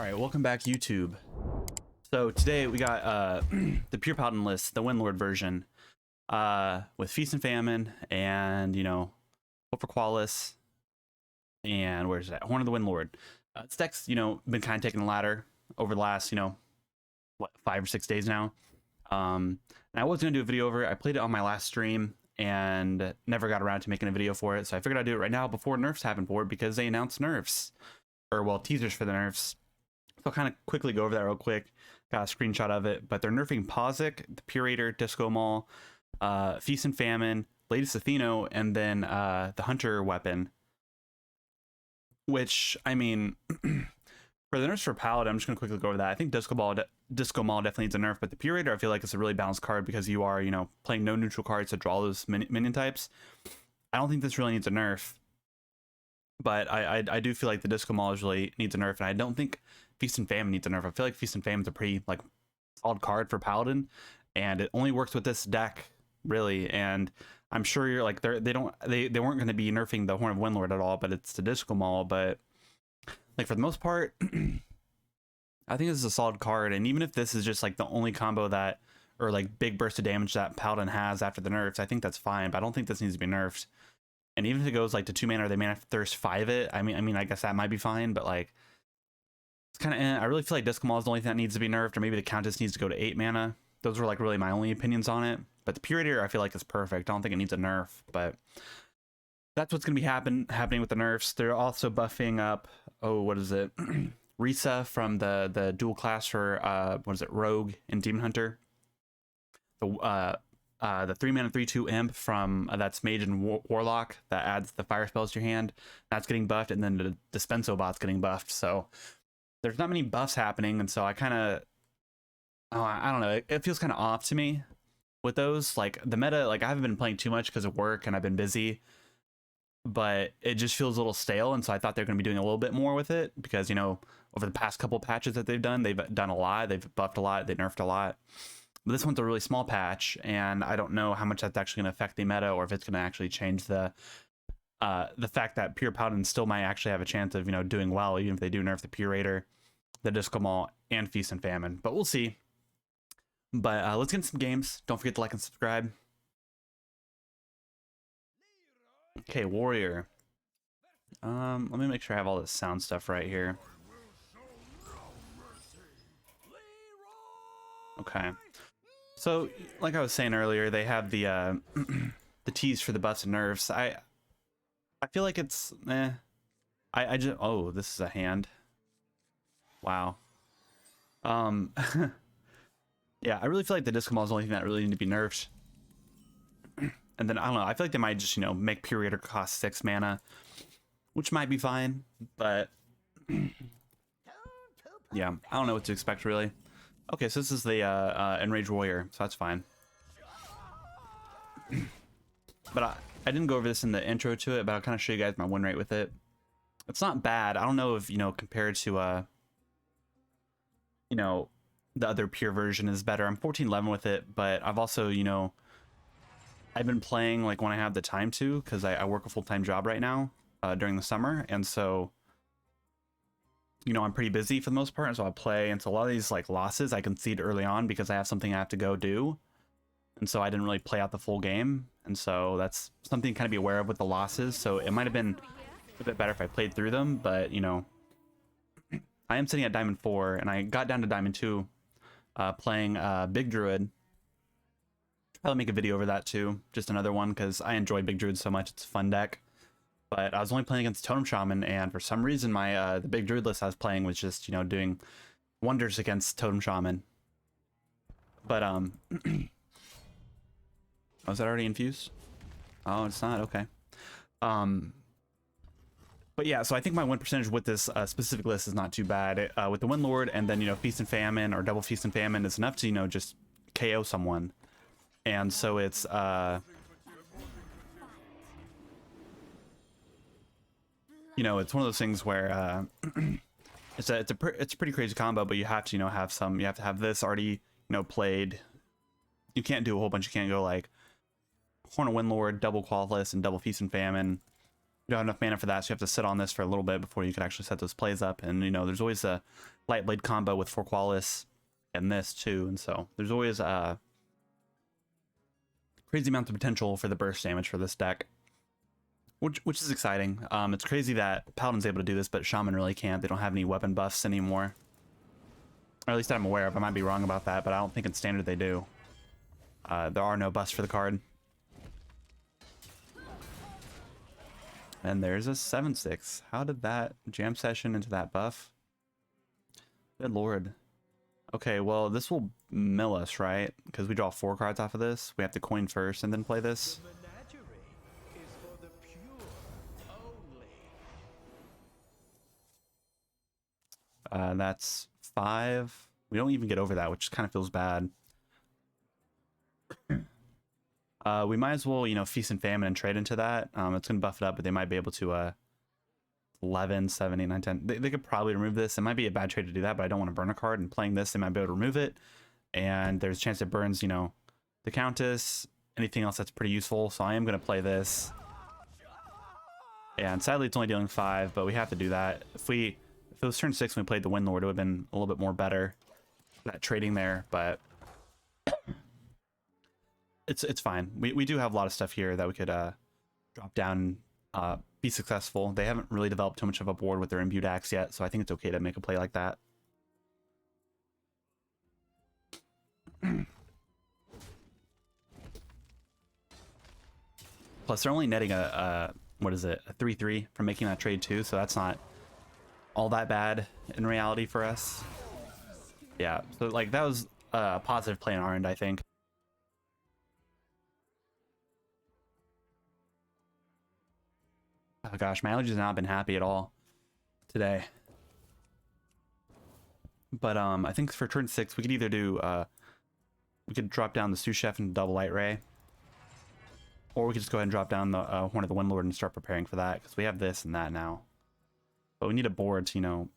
All right, welcome back, YouTube. So today we got the Pure Paladin list, the Windlord version, with Feast and Famine, and Hope for Quel'Thalas, and where's that? Horn of the Windlord. This deck's been kind of taking the ladder over the last what 5 or 6 days now. And I was gonna do a video over it. I played it on my last stream and never got around to making a video for it, so I figured I'd do it right now before nerfs happen for it, because they announced nerfs, or well, teasers for the nerfs. So I'll kind of quickly go over that real quick. Got a screenshot of it, but they're nerfing Posic, the Purator, Disco Maul, Feast and Famine, latest Atheno, and then the Hunter weapon. Which, I mean, for the nerfs for Paladin, I'm just going to quickly go over that. I think Disco Maul definitely needs a nerf, but the Purator, I feel like it's a really balanced card because you are, playing no neutral cards to draw those minion types. I don't think this really needs a nerf, but I do feel like the Disco Maul really needs a nerf, and I don't think Feast and Famine needs a nerf. I feel like Feast and Famine is a pretty solid card for Paladin, and it only works with this deck really. And I'm sure you're like they weren't going to be nerfing the Horn of Windlord at all, but it's the Disco Maul. But for the most part, I think this is a solid card. And even if this is just the only combo that, or big burst of damage that Paladin has after the nerfs, I think that's fine. But I don't think this needs to be nerfed. And even if it goes to 2 mana or they mana thirst 5 it, I mean I guess that might be fine, but it's kind of I really feel like Disco Maul is the only thing that needs to be nerfed, or maybe the Countess needs to go to 8 mana. Those were really my only opinions on it. But the Purator I feel like is perfect. I don't think it needs a nerf, but that's what's going to be happening with the nerfs. They're also buffing up, what is it? Risa from the dual class for what is it, Rogue and Demon Hunter. The 3-mana 3/2 imp from that's mage and warlock that adds the fire spells to your hand. That's getting buffed, and then the Dispenso bot's getting buffed. So there's not many buffs happening, and so I kind of, I don't know, it feels kind of off to me with those. The meta, I haven't been playing too much because of work and I've been busy, but it just feels a little stale. And so I thought they're going to be doing a little bit more with it, because over the past couple patches that they've done a lot. They've buffed a lot, they nerfed a lot. But this one's a really small patch, and I don't know how much that's actually going to affect the meta, or if it's going to actually change the fact that Pure Paladin still might actually have a chance of doing well, even if they do nerf the Purator, the Disco Maul, and Feast and Famine. But we'll see. But let's get into some games. Don't forget to like and subscribe. Okay, Warrior. Let me make sure I have all this sound stuff right here. Okay. So, like I was saying earlier, they have the the tease for the buffs and nerfs. I feel like it's I just, oh, this is a hand. Wow. Yeah, I really feel like the Disco Maul is the only thing that really need to be nerfed. And then I don't know, I feel like they might just make Purator cost 6 mana, which might be fine, but yeah, I don't know what to expect really. Okay, so this is the enrage warrior, so that's fine. But I didn't go over this in the intro to it, but I'll kind of show you guys my win rate with it. It's not bad. I don't know if compared to the other pure version is better. I'm 14-11 with it, but I've also I've been playing when I have the time to, because I work a full-time job right now during the summer, and so I'm pretty busy for the most part, and so I play. And so a lot of these losses I concede early on because I have something I have to go do, and so I didn't really play out the full game. And so that's something to kind of be aware of with the losses. So it might have been a bit better if I played through them, but I am sitting at Diamond 4, and I got down to Diamond 2 playing Big Druid. I'll make a video over that too, just another one, because I enjoy Big Druid so much. It's a fun deck. But I was only playing against Totem Shaman, and for some reason my the Big Druid list I was playing was just doing wonders against Totem Shaman. But oh, is that already infused? Oh, it's not. Okay. But yeah, so I think my win percentage with this specific list is not too bad. With the Windlord, and then Feast and Famine, or double Feast and Famine, is enough to just KO someone. And so it's it's one of those things where it's a pretty crazy combo, but you have to have this already played. You can't do a whole bunch. You can't go Horn of Windlord, double Quel'Thalas, and double Feast and Famine. You don't have enough mana for that, so you have to sit on this for a little bit before you can actually set those plays up. And there's always a Lightblade combo with 4 Quel'Thalas and this too, and so there's always a crazy amount of potential for the burst damage for this deck, which is exciting. It's crazy that Paladin's able to do this, but Shaman really can't. They don't have any weapon buffs anymore, or at least that I'm aware of. I might be wrong about that, but I don't think in Standard they do. There are no buffs for the card. And there's a 7/6. How did that jam session into that buff? Good lord. Okay, well, this will mill us, right? Because we draw 4 cards off of this. We have to coin first and then play this. That's 5. We don't even get over that, which kind of feels bad. We might as well, you know, Feast and Famine and trade into that. It's going to buff it up, but they might be able to 11, 7, 8, 9, 10. They could probably remove this. It might be a bad trade to do that, but I don't want to burn a card. And playing this, they might be able to remove it. And there's a chance it burns, you know, the Countess, anything else that's pretty useful. So I am going to play this. And sadly, it's only dealing 5, but we have to do that. If it was turn 6 when we played the Windlord, it would have been a little bit more better, that trading there, but it's fine. We do have a lot of stuff here that we could drop down, be successful. They haven't really developed too much of a board with their imbued axe yet, so I think it's okay to make a play like that. Plus, they're only netting what is it, a 3/3 from making that trade too, so that's not all that bad in reality for us. Yeah, so like that was a positive play on our end, I think. Oh gosh, my allergies have not been happy at all today. But I think for turn 6 we could either do we could drop down the Sous Chef and double Lightray, or we could just go ahead and drop down the Horn of the Windlord and start preparing for that, because we have this and that now. But we need a board to, you know,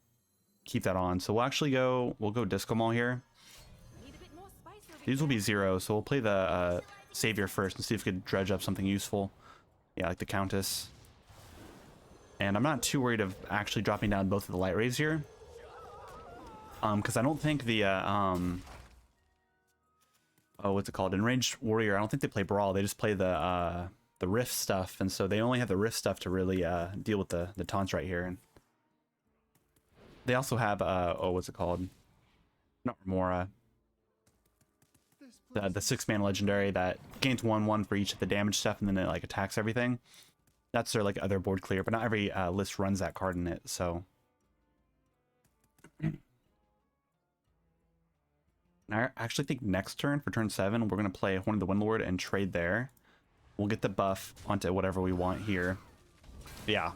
keep that on. So we'll go Disco Maul here. These will be 0, so we'll play the Savior first and see if we could dredge up something useful. Yeah, like the Countess. And I'm not too worried of actually dropping down both of the Lightrays here. Because I don't think the, what's it called? Enraged Warrior, I don't think they play Brawl. They just play the Rift stuff. And so they only have the Rift stuff to really deal with the taunts right here. And they also have, what's it called? Not Remora. The 6-man legendary that gains 1/1 for each of the damage stuff, and then it like attacks everything. That's their like other board clear, but not every list runs that card in it, so. I actually think next turn, for turn 7, we're going to play Horn of the Windlord and trade there. We'll get the buff onto whatever we want here. Yeah.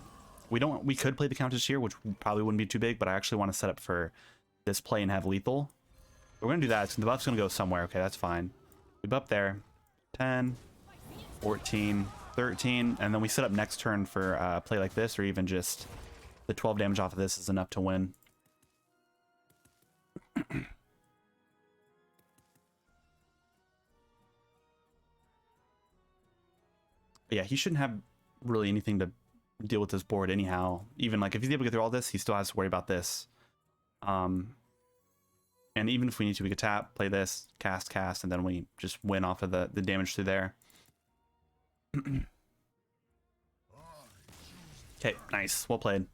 We could play the Countess here, which probably wouldn't be too big, but I actually want to set up for this play and have lethal. We're going to do that, so the buff's going to go somewhere. Okay, that's fine. We buff there. 10, 14, 13, and then we set up next turn for a play like this, or even just the 12 damage off of this is enough to win. Yeah, he shouldn't have really anything to deal with this board anyhow. Even like if he's able to get through all this, he still has to worry about this. And even if we need to, we could tap, play this, cast, and then we just win off of the damage through there. Okay, nice. Well played.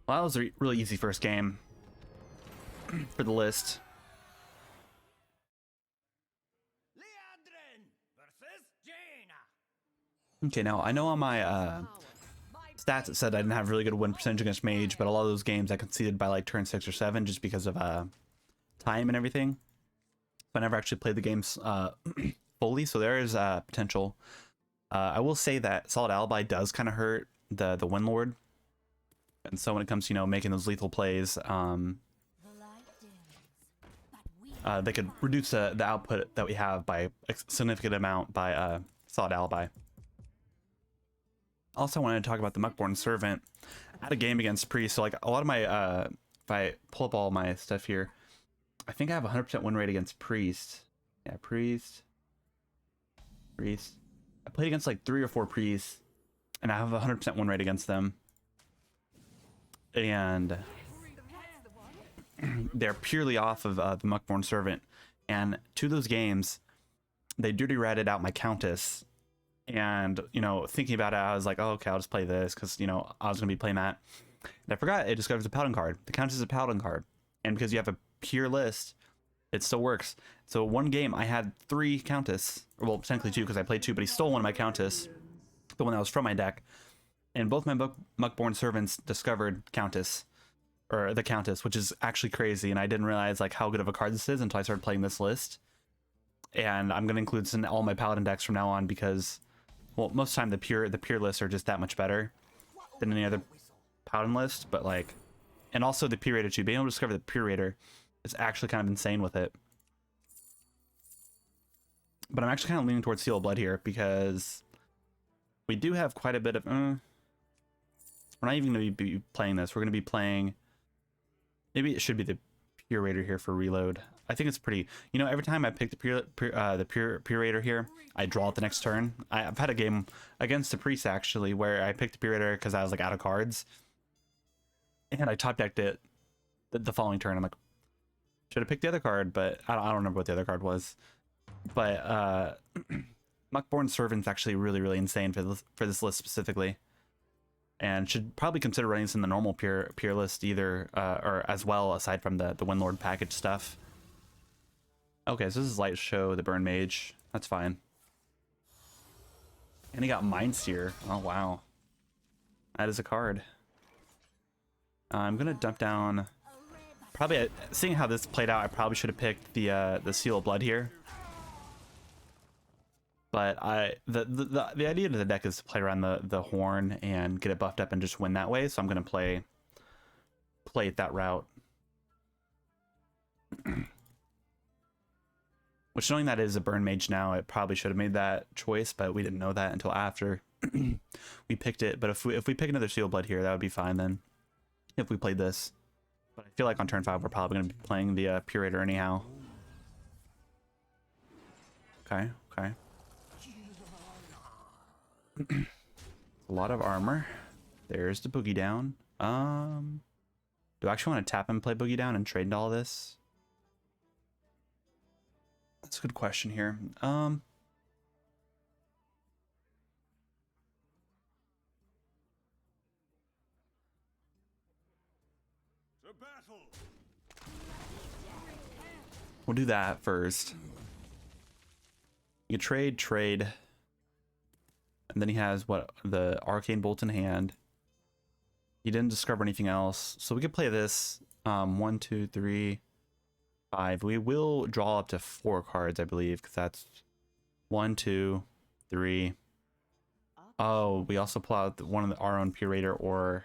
Well, that was a really easy first game for the list. Liadrin versus Jaina. Okay, now I know on my stats it said I didn't have really good win percentage against mage, but a lot of those games I conceded by like turn 6 or 7 just because of time and everything. I never actually played the games fully, so there is potential. I will say that Solid Alibi does kind of hurt the Windlord, and so when it comes to, you know, making those lethal plays, they could reduce the output that we have by a significant amount by Solid Alibi. Also, I wanted to talk about the Muckborn Servant. I had a game against Priest, so like a lot of my if I pull up all my stuff here, I think I have 100% win rate against Priest. Yeah, Priest. I played against like 3 or 4 Priests, and I have 100% win rate against them. And they're purely off of the Muckborn Servant. And to those games, they dirty ratted out my Countess. And, you know, thinking about it, I was like, oh, okay, I'll just play this because, you know, I was going to be playing that. And I forgot it discovers a Paladin card. The Countess is a Paladin card. And because you have a pure list, it still works. So one game, I had 3 Countess. Well, technically 2 because I played 2, but he stole one of my Countess. The one that was from my deck. And both my Muckborn Servants discovered Countess. Or the Countess, which is actually crazy. And I didn't realize like how good of a card this is until I started playing this list. And I'm going to include this in all my Paladin decks from now on because, well, most of the time the pure lists are just that much better than any other Paladin list. But like, and also the Purator too. Being able to discover the Purator is actually kind of insane with it. But I'm actually kind of leaning towards Seal of Blood here because we do have quite a bit of... we're not even going to be playing this. We're going to be playing... Maybe it should be the Purator here for reload. I think it's pretty... You know, every time I pick the Purator here, I draw it the next turn. I've had a game against the Priest, actually, where I picked the Purator because I was, like, out of cards. And I top decked it the following turn. I'm like, should have picked the other card, but I don't remember what the other card was. But Muckborn Servant's actually really, really insane for this list specifically. And should probably consider running this in the normal pure list either, or as well, aside from the WINDLORD package stuff. Okay, so this is Light Show, the Burn Mage. That's fine. And he got Mind Seer. Oh, wow. That is a card. I'm going to dump down... Probably, seeing how this played out, I probably should have picked the Seal of Blood here. But the idea of the deck is to play around the horn and get it buffed up and just win that way. So I'm gonna play it that route. Which, knowing that it is a burn mage now, it probably should have made that choice, but we didn't know that until after we picked it. But if we pick another Seal of Blood here, that would be fine then. If we played this, but I feel like on turn 5 we're probably gonna be playing the Purator anyhow. Okay. Okay. A lot of armor. There's the Boogie Down. Do I actually want to tap and play Boogie Down and trade into all this? That's a good question here. The battle. We'll do that first. You can trade. And then he has, what, the Arcane Bolt in hand. He didn't discover anything else. So we could play this. 1, 2, 3, 5. We will draw up to 4 cards, I believe, because that's 1, 2, 3. Oh, we also pull out one of our own Purator, or...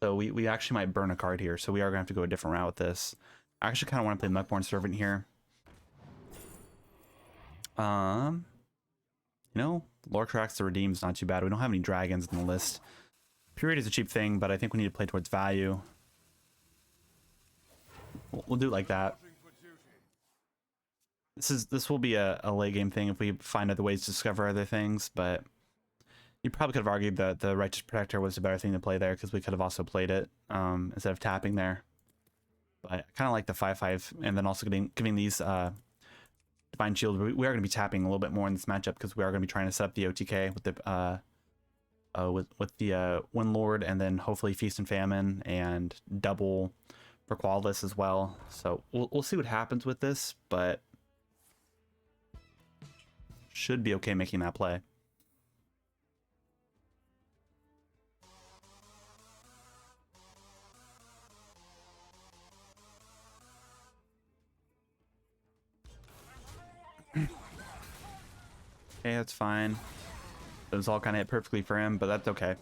So we actually might burn a card here, so we are going to have to go a different route with this. I actually kind of want to play Muckborn Servant here. You know, Lore Tracks to Redeem is not too bad. We don't have any dragons in the list. Period is a cheap thing, but I think we need to play towards value. We'll do it like that. This will be a late game thing if we find other ways to discover other things, but you probably could have argued that the Righteous Protector was a better thing to play there because we could have also played it instead of tapping there. But I kind of like the 5/5, and then also giving these Divine Shield. We are going to be tapping a little bit more in this matchup because we are going to be trying to set up the OTK with the WINDLORD, and then hopefully Feast and Famine and double for Quel'Thalas as well. So we'll see what happens with this, but should be okay making that play. Okay, that's fine. Those all kind of hit perfectly for him, but that's okay.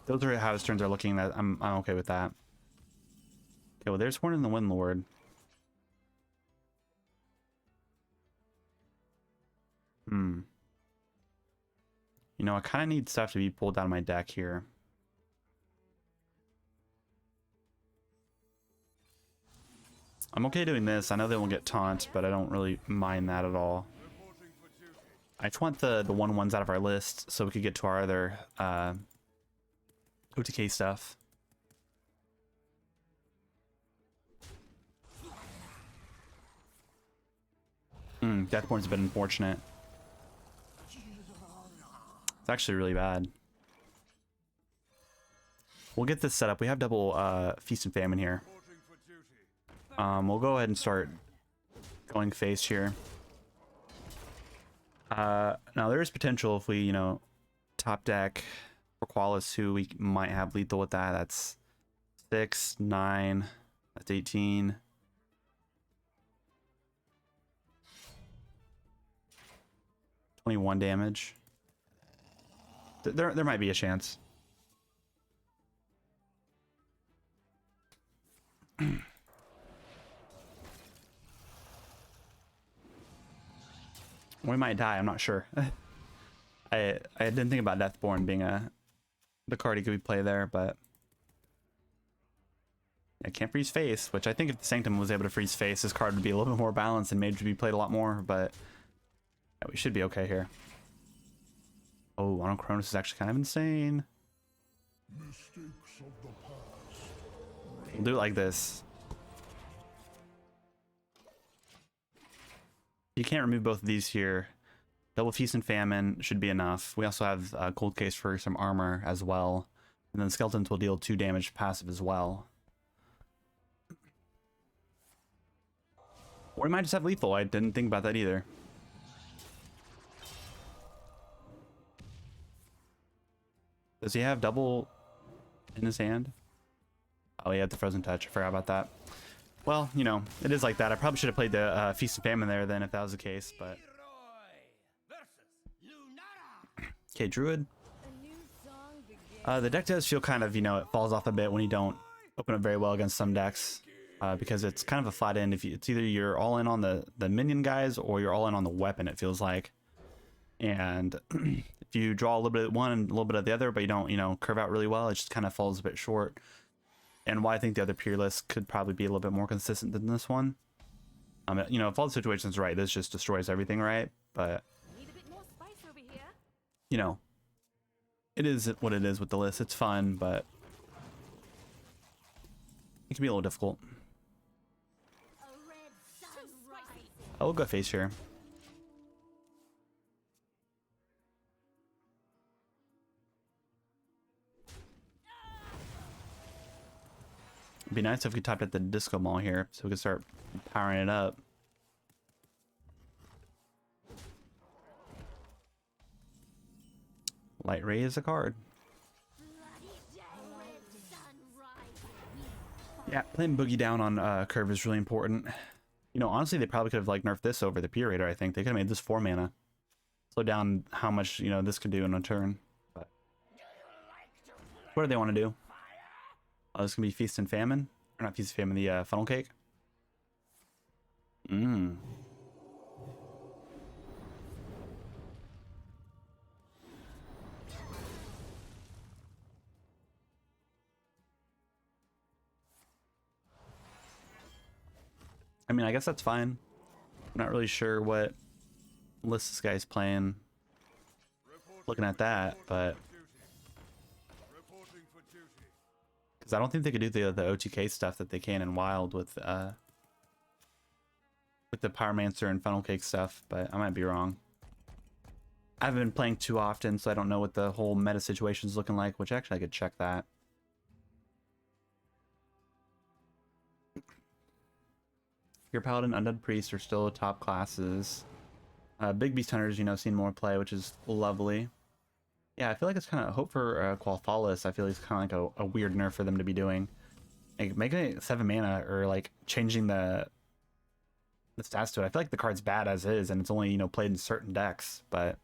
Those are how his turns are looking. That I'm okay with that. Okay, well, there's Horn in the WINDLORD. You know, I kind of need stuff to be pulled out of my deck here. I'm okay doing this. I know they won't get taunt, but I don't really mind that at all. I just want the 1/1s out of our list so we could get to our other OTK stuff. Deathborn's a bit unfortunate. It's actually really bad. We'll get this set up. We have double Feast and Famine here. We'll go ahead and start going face here. Now there is potential if we, you know, top deck Quel'Thalas, who we might have lethal with that. That's 6, 9, that's 18. $21 damage. There might be a chance. We might die, I'm not sure. I didn't think about Deathborn being the card he could play there, but I can't freeze face, which I think if the Sanctum was able to freeze face, this card would be a little bit more balanced and mage would be played a lot more, but yeah, we should be okay here. Oh, Anachronos is actually kind of insane. We'll do it like this. You can't remove both of these here. Double Feast and Famine should be enough. We also have a Cold Case for some armor as well. And then Skeletons will deal 2 damage passive as well. Or we might just have lethal. I didn't think about that either. Does he have double in his hand? Oh, he had the Frozen Touch. I forgot about that. Well, you know, it is like that. I probably should have played the Feast and Famine there then if that was the case, but... Okay, Druid. The deck does feel kind of, you know, it falls off a bit when you don't open up very well against some decks. Because it's kind of a flat end. It's either you're all in on the minion guys or you're all in on the weapon, it feels like. And if you draw a little bit of one and a little bit of the other, but you don't, you know, curve out really well, it just kind of falls a bit short. And why I think the other Peerless could probably be a little bit more consistent than this one. You know, if all the situation's right, this just destroys everything, right? But, you know, it is what it is with the list. It's fun, but it can be a little difficult. I will go face here. It'd be nice if we topped at the Disco Maul here so we could start powering it up. Lightray is a card. Yeah, playing Boogie Down on curve is really important. You know, honestly, they probably could have like nerfed this over the Purator. I think they could have made this 4 mana, slow down how much, you know, this could do in a turn. But what do they want to do? Oh, this can be Feast and Famine, or not Feast and Famine, the Funnel Cake. I mean, I guess that's fine. I'm not really sure what list this guy's playing. Looking at that, but because I don't think they could do the OTK stuff that they can in Wild with the Pyromancer and Funnel Cake stuff, but I might be wrong. I haven't been playing too often, so I don't know what the whole meta situation is looking like, which actually I could check that. Your Paladin, Undead Priest are still top classes. Big Beast Hunters, you know, seen more play, which is lovely. Yeah, I feel like it's kind of hope for Quel'Thalas. I feel like it's kind of like a weird nerf for them to be doing. Like making it 7 mana or like changing the stats to it. I feel like the card's bad as is, and it's only, you know, played in certain decks. But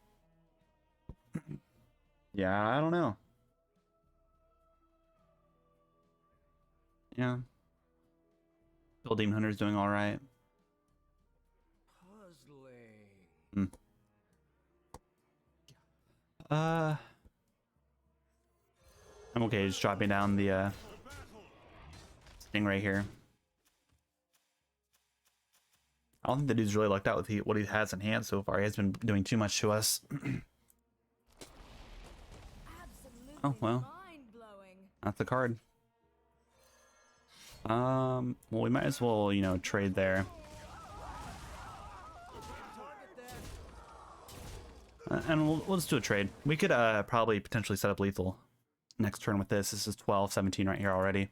yeah, I don't know. Yeah, Bill Demon Hunter's doing all right. I'm okay just dropping down the Stingray here. I don't think the dude's really lucked out with what he has in hand so far. He hasn't been doing too much to us. Oh, well. That's the card. Well, we might as well, you know, trade there. And we'll just do a trade. We could probably potentially set up lethal next turn with this. This is 12, 17 right here already.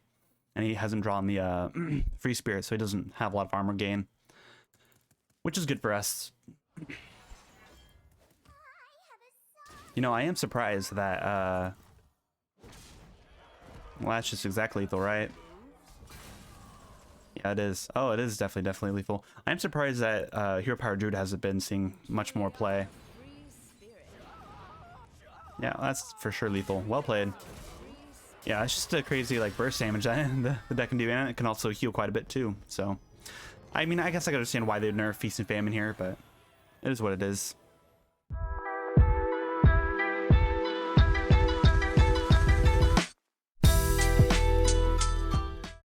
And he hasn't drawn the free spirit, so he doesn't have a lot of armor gain, which is good for us. You know, I am surprised that well, that's just exactly lethal, right? Yeah, it is. Oh, it is definitely lethal. I'm surprised that Hero Power Druid hasn't been seeing much more play. Yeah, that's for sure lethal. Well played. Yeah, it's just a crazy like burst damage that the deck can do, and it can also heal quite a bit too. So, I mean, I guess I can understand why they nerf Feast and Famine here, but it is what it is.